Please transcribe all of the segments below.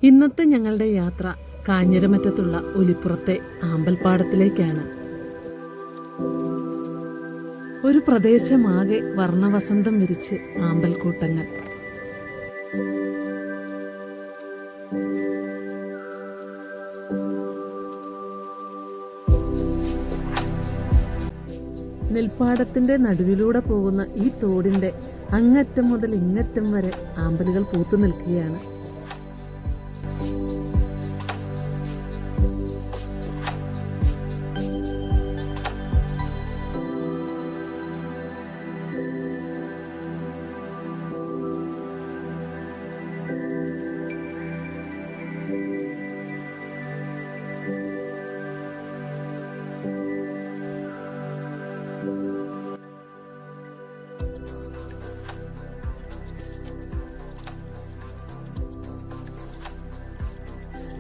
ഇന്നത്തെ ഞങ്ങളുടെ യാത്ര കാഞ്ഞിരമറ്റത്തുള്ള ഒലിപ്പുറത്തെ ആമ്പൽപ്പാടത്തിലേക്കാണ്. ഒരു പ്രദേശമാകെ വർണ്ണവസന്തം വിരിച്ച് ആമ്പൽക്കൂട്ടങ്ങൾ. നെൽപ്പാടത്തിന്റെ നടുവിലൂടെ പോകുന്ന ഈ തോടിന്റെ അങ്ങറ്റം മുതൽ ഇങ്ങറ്റം വരെ ആമ്പലുകൾ പൂത്തു നിൽക്കുകയാണ്.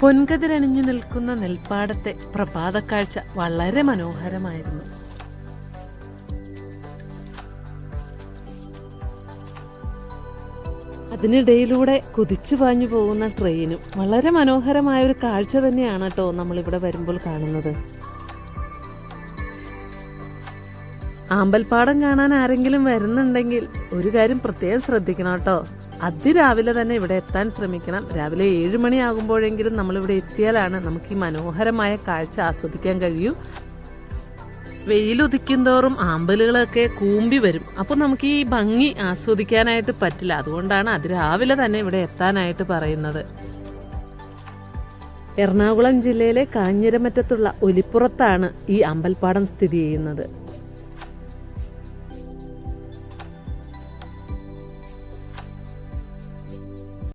പൊൻകതിരണിഞ്ഞു നിൽക്കുന്ന നെൽപ്പാടത്തെ പ്രഭാതക്കാഴ്ച വളരെ മനോഹരമായിരുന്നു. അതിനിടയിലൂടെ കുതിച്ചു പാഞ്ഞു പോകുന്ന ട്രെയിനും വളരെ മനോഹരമായ ഒരു കാഴ്ച തന്നെയാണ് കേട്ടോ നമ്മളിവിടെ വരുമ്പോൾ കാണുന്നത്. ആമ്പൽപ്പാടം കാണാൻ ആരെങ്കിലും വരുന്നുണ്ടെങ്കിൽ ഒരു കാര്യം പ്രത്യേകം ശ്രദ്ധിക്കണം കേട്ടോ. അതിരാവിലെ തന്നെ ഇവിടെ എത്താൻ ശ്രമിക്കണം. രാവിലെ 7 മണിയാകുമ്പോഴെങ്കിലും നമ്മളിവിടെ എത്തിയാലാണ് നമുക്ക് ഈ മനോഹരമായ കാഴ്ച ആസ്വദിക്കാൻ കഴിയൂ. വെയിലുദിക്കും തോറും ആമ്പലുകളൊക്കെ കൂമ്പി വരും. അപ്പോൾ നമുക്ക് ഈ ഭംഗി ആസ്വദിക്കാനായിട്ട് പറ്റില്ല. അതുകൊണ്ടാണ് അതിരാവിലെ തന്നെ ഇവിടെ എത്താനായിട്ട് പറയുന്നത്. എറണാകുളം ജില്ലയിലെ കാഞ്ഞിരമറ്റത്തുള്ള ഒലിപ്പുറത്താണ് ഈ അമ്പൽപ്പാടം സ്ഥിതി ചെയ്യുന്നത്.